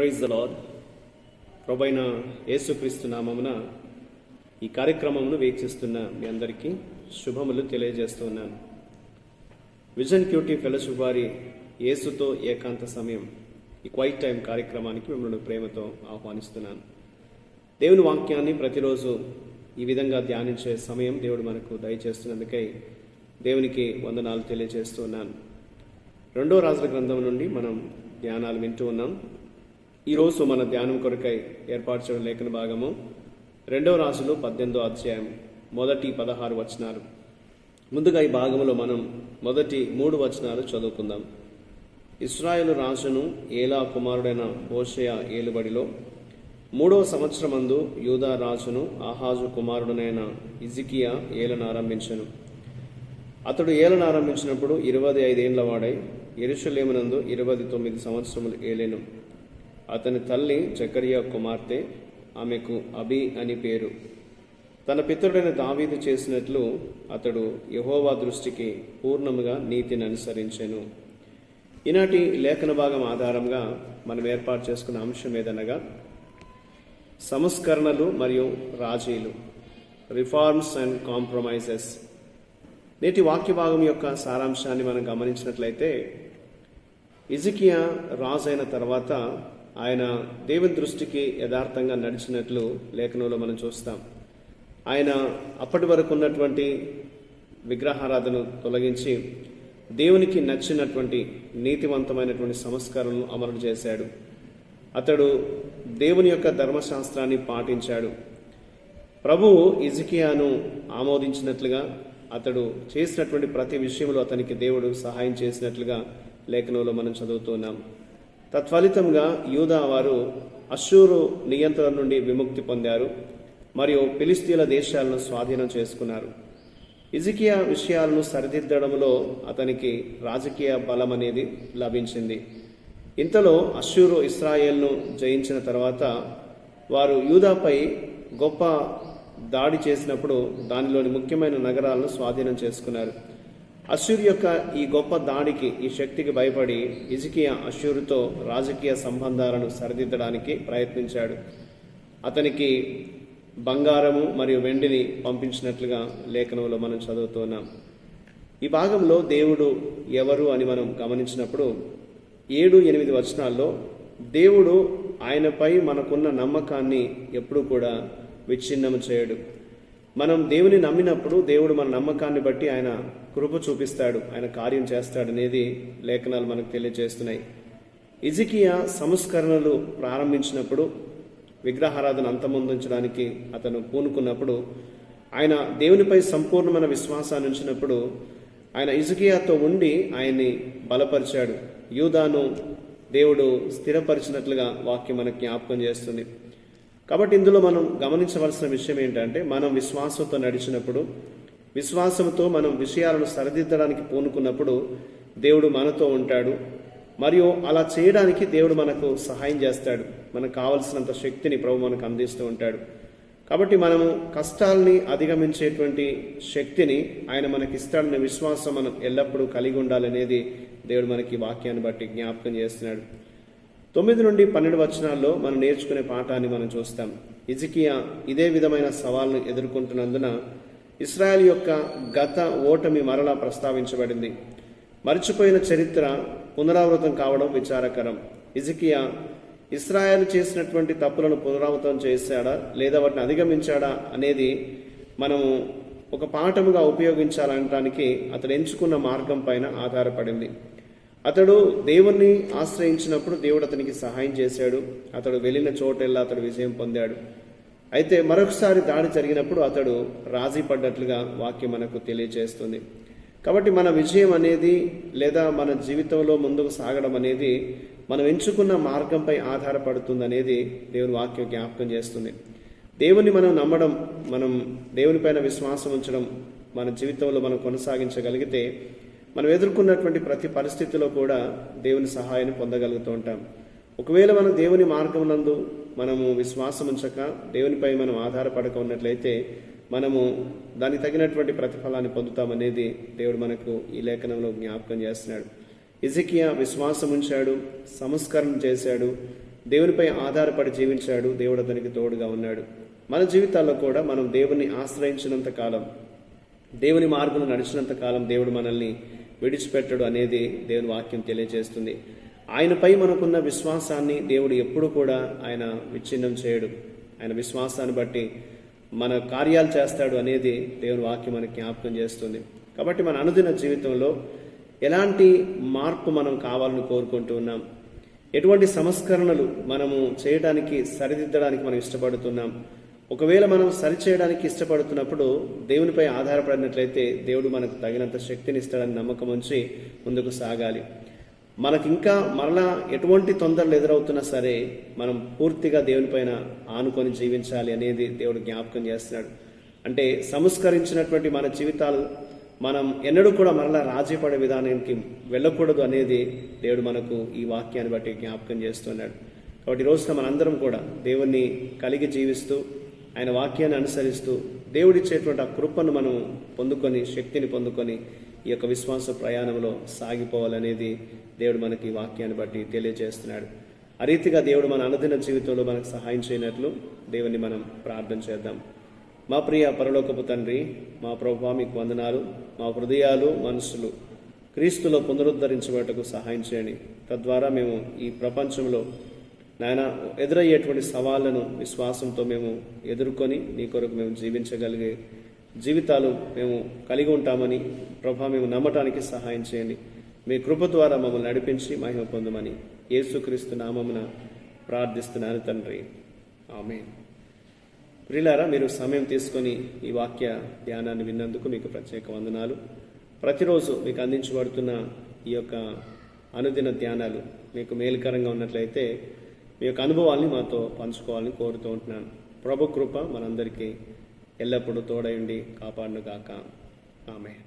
Praise the lord. ప్రభువైన యేసుక్రీస్తు నామమున ఈ కార్యక్రమమును వీక్షిస్తున్న మీ అందరికీ శుభములు తెలియజేస్తున్నాను. విజన్ క్యూటీ ఫెలోషిప్ వారి యేసుతో ఏకాంత సమయం ఈ క్వైట్ టైం కార్యక్రమానికి మిమ్మల్ని ప్రేమతో ఆహ్వానిస్తున్నాను. దేవుని వాక్యాన్ని ప్రతిరోజు ఈ విధంగా ధ్యానించే సమయం దేవుడు మనకు దయచేస్తున్నందుకై దేవునికి వందనాలు తెలియజేస్తున్నాను. 2వ రాజుల గ్రంథం నుండి మనం ధ్యానాలు వింటూ ఉన్నాం. ఈరోజు మన ధ్యానం కొరకై ఏర్పాటు చేయడం లేఖన భాగము 2వ రాజులు 18వ అధ్యాయం మొదటి 16 వచనాలు. ముందుగా ఈ భాగంలో మనం మొదటి 3 వచనాలు చదువుకుందాం. ఇశ్రాయేలు రాజును ఏలా కుమారుడైన హోషేయ ఏలుబడిలో 3వ సంవత్సరమందు యూదా రాజును ఆహాజు కుమారుడనైన హిజ్కియా ఏలనారంభించెను. అతడు ఏలనారంభించినప్పుడు 25 ఏండ్ల వాడై యెరూషలేమునందు 29 సంవత్సరములు ఏలెను. అతని తల్లి జకరియా కుమార్తె, ఆమెకు అబి అని పేరు. తన పితరుడైన దావీదు చేసినట్లు అతడు యెహోవా దృష్టికి పూర్ణముగా నీతిని అనుసరించెను. ఈనాటి లేఖన భాగం ఆధారంగా మనం ఏర్పాటు చేసుకున్న అంశం ఏదనగా సంస్కరణలు మరియు రాజీలు, రిఫార్మ్స్ అండ్ కాంప్రమైజెస్. నేటి వాక్య భాగం యొక్క సారాంశాన్ని మనం గమనించినట్లయితే, హిజ్కియా రాజు అయిన తర్వాత ఆయన దేవుని దృష్టికి యథార్థంగా నడిచినట్లు లేఖనంలో మనం చూస్తాం. ఆయన అప్పటి వరకు ఉన్నటువంటి విగ్రహారాధనను తొలగించి దేవునికి నచ్చినటువంటి నీతివంతమైనటువంటి సంస్కరణను అమలు చేశాడు. అతడు దేవుని యొక్క ధర్మశాస్త్రాన్ని పాటించాడు. ప్రభువు హిజ్కియాను ఆమోదించినట్లుగా అతడు చేసినటువంటి ప్రతి విషయంలో అతనికి దేవుడు సహాయం చేసినట్లుగా లేఖనంలో మనం చదువుతున్నాం. తత్ఫలితంగా యూదా వారు అష్షూరు నియంత్రణ నుండి విముక్తి పొందారు మరియు ఫిలిస్తీన్ల దేశాలను స్వాధీనం చేసుకున్నారు. హిజ్కియా విషయాలను సరిదిద్దడంలో అతనికి రాజకీయ బలం అనేది లభించింది. ఇంతలో అష్షూరు ఇశ్రాయేల్ను జయించిన తర్వాత వారు యూదాపై గొప్ప దాడి చేసినప్పుడు దానిలోని ముఖ్యమైన నగరాలను స్వాధీనం చేసుకున్నారు. అష్షూరు యొక్క ఈ గొప్ప దాడికి, ఈ శక్తికి భయపడి హిజ్కియా అష్షూరుతో రాజకీయ సంబంధాలను సరిదిద్దడానికి ప్రయత్నించాడు. అతనికి బంగారము మరియు వెండిని పంపించినట్లుగా లేఖనంలో మనం చదువుతున్నాం. ఈ భాగంలో దేవుడు ఎవరు అని మనం గమనించినప్పుడు 7-8 వచనాల్లో దేవుడు ఆయనపై మనకున్న నమ్మకాన్ని ఎప్పుడూ కూడా విచ్ఛిన్నము చేయడు. మనం దేవుని నమ్మినప్పుడు దేవుడు మన నమ్మకాన్ని బట్టి ఆయన కృప చూపిస్తాడు, ఆయన కార్యం చేస్తాడనేది లేఖనాలు మనకు తెలియజేస్తున్నాయి. హిజ్కియా సంస్కరణలు ప్రారంభించినప్పుడు, విగ్రహారాధన అంతమొందించడానికి అతను పూనుకున్నప్పుడు, ఆయన దేవునిపై సంపూర్ణమైన విశ్వాసాన్ని ఉంచినప్పుడు ఆయన హిజ్కియాతో ఉండి ఆయన్ని బలపరిచాడు. యూదాను దేవుడు స్థిరపరిచినట్లుగా వాక్యం మనకు జ్ఞాపకం చేస్తుంది. కాబట్టి ఇందులో మనం గమనించవలసిన విషయం ఏంటంటే, మనం విశ్వాసంతో నడిచినప్పుడు, విశ్వాసంతో మనం విషయాలను సరిదిద్దడానికి పూనుకున్నప్పుడు దేవుడు మనతో ఉంటాడు. మరియు అలా చేయడానికి దేవుడు మనకు సహాయం చేస్తాడు. మనకు కావలసినంత శక్తిని ప్రభు మనకు అందిస్తూ ఉంటాడు. కాబట్టి మనము కష్టాలని అధిగమించేటువంటి శక్తిని ఆయన మనకి ఇస్తాడనే విశ్వాసం మనం ఎల్లప్పుడూ కలిగి ఉండాలనేది దేవుడు మనకి వాక్యాన్ని బట్టి జ్ఞాపకం చేస్తున్నాడు. 9-12 వచనాల్లో మనం నేర్చుకునే పాఠాన్ని మనం చూస్తాం. హిజ్కియా ఇదే విధమైన సవాల్ను ఎదుర్కొంటున్నందున ఇశ్రాయేల్ యొక్క గత ఓటమి మరలా ప్రస్తావించబడింది. మరిచిపోయిన చరిత్ర పునరావృతం కావడం విచారకరం. హిజ్కియా ఇశ్రాయేల్ చేసినటువంటి తప్పులను పునరావృతం చేశాడా లేదా వాటిని అధిగమించాడా అనేది మనము ఒక పాఠముగా ఉపయోగించాలనడానికి అతడు ఎంచుకున్న మార్గం పైన ఆధారపడింది. అతడు దేవుణ్ణి ఆశ్రయించినప్పుడు దేవుడు అతనికి సహాయం చేశాడు. అతడు వెళ్ళిన చోటెల్లా అతడు విజయం పొందాడు. అయితే మరొకసారి దాడి జరిగినప్పుడు అతడు రాజీ పడ్డట్లుగా వాక్యం మనకు తెలియజేస్తుంది. కాబట్టి మన విజయం అనేది లేదా మన జీవితంలో ముందుకు సాగడం అనేది మనం ఎంచుకున్న మార్గంపై ఆధారపడుతుంది అనేది దేవుని వాక్యం జ్ఞాపకం చేస్తుంది. దేవుని మనం నమ్మడం, మనం దేవునిపైన విశ్వాసం ఉంచడం మన జీవితంలో మనం కొనసాగించగలిగితే మనం ఎదుర్కొన్నటువంటి ప్రతి పరిస్థితిలో కూడా దేవుని సహాయాన్ని పొందగలుగుతూ ఉంటాం. ఒకవేళ మనం దేవుని మార్గం నందు మనము విశ్వాసం ఉంచక దేవునిపై మనం ఆధారపడక ఉన్నట్లయితే మనము దానికి తగినటువంటి ప్రతిఫలాన్ని పొందుతామనేది దేవుడు మనకు ఈ లేఖనంలో జ్ఞాపకం చేస్తున్నాడు. హిజ్కియా విశ్వాసం ఉంచాడు, సంస్కరణ చేశాడు, దేవునిపై ఆధారపడి జీవించాడు. దేవుడు అతనికి తోడుగా ఉన్నాడు. మన జీవితాల్లో కూడా మనం దేవుని ఆశ్రయించినంత కాలం, దేవుని మార్గంలో నడిచినంత కాలం దేవుడు మనల్ని విడిచిపెట్టడు అనేది దేవుని వాక్యం తెలియజేస్తుంది. ఆయనపై మనకున్న విశ్వాసాన్ని దేవుడు ఎప్పుడు కూడా ఆయన విచ్ఛిన్నం చేయడు. ఆయన విశ్వాసాన్ని బట్టి మన కార్యాలు చేస్తాడు అనేది దేవుని వాక్యం మనకి జ్ఞాపకం చేస్తుంది. కాబట్టి మన అనుదిన జీవితంలో ఎలాంటి మార్పు మనం కావాలని కోరుకుంటూ ఉన్నాం, ఎటువంటి సంస్కరణలు మనము చేయడానికి, సరిదిద్దడానికి మనం ఇష్టపడుతున్నాం. ఒకవేళ మనం సరిచేయడానికి ఇష్టపడుతున్నప్పుడు దేవునిపై ఆధారపడినట్లయితే దేవుడు మనకు తగినంత శక్తిని ఇస్తాడని నమ్మకం ఉంచి ముందుకు సాగాలి. మనకింకా మరలా ఎటువంటి తొందరలు ఎదురవుతున్నా సరే మనం పూర్తిగా దేవునిపైన ఆనుకొని జీవించాలి అనేది దేవుడు జ్ఞాపకం చేస్తున్నాడు. అంటే సంస్కరించినటువంటి మన జీవితాలు మనం ఎన్నడూ కూడా మరలా రాజీ పడే విధానానికి వెళ్ళకూడదు అనేది దేవుడు మనకు ఈ వాక్యాన్ని బట్టి జ్ఞాపకం చేస్తున్నాడు. కాబట్టి ఈ రోజున మనందరం కూడా దేవుణ్ణి కలిగి జీవిస్తూ, ఆయన వాక్యాన్ని అనుసరిస్తూ, దేవుడిచ్చేటువంటి ఆ కృపను మనం పొందుకొని, శక్తిని పొందుకొని ఈ యొక్క విశ్వాస ప్రయాణంలో సాగిపోవాలనేది దేవుడు మనకి ఈ వాక్యాన్ని బట్టి తెలియజేస్తున్నాడు. ఆ రీతిగా దేవుడు మన అనుదిన జీవితంలో మనకు సహాయం చేయనట్లు దేవుని మనం ప్రార్థన చేద్దాం. మా ప్రియ పరలోకపు తండ్రి, మా ప్రభువా, మీకు వందనాలు. మా హృదయాలు, మనసులు క్రీస్తులో పునరుద్ధరించబడటకు సహాయం చేయండి. తద్వారా మేము ఈ ప్రపంచంలో నాయన ఎదురయ్యేటువంటి సవాళ్లను విశ్వాసంతో మేము ఎదుర్కొని నీ కొరకు మేము జీవించగలిగే జీవితాలు మేము కలిగి ఉంటామని ప్రభా మేము నమ్మటానికి సహాయం చేయండి. మీ కృప ద్వారా మమ్మల్ని నడిపించి మహిమ పొందమని యేసుక్రీస్తు నామమున ప్రార్థిస్తున్నాను తండ్రి, ఆమేన్. ప్రియులారా, మీరు సమయం తీసుకొని ఈ వాక్య ధ్యానాన్ని విన్నందుకు మీకు ప్రత్యేక వందనాలు. ప్రతిరోజు మీకు అందించబడుతున్న ఈ యొక్క అనుదిన ధ్యానాలు మీకు మేలుకరంగా ఉన్నట్లయితే మీ యొక్క అనుభవాల్ని మాతో పంచుకోవాలని కోరుతూ ఉంటున్నాను. ప్రభు కృప మనందరికీ ఎల్లప్పుడూ తోడయుండి కాపాడును గాక. ఆమేన్.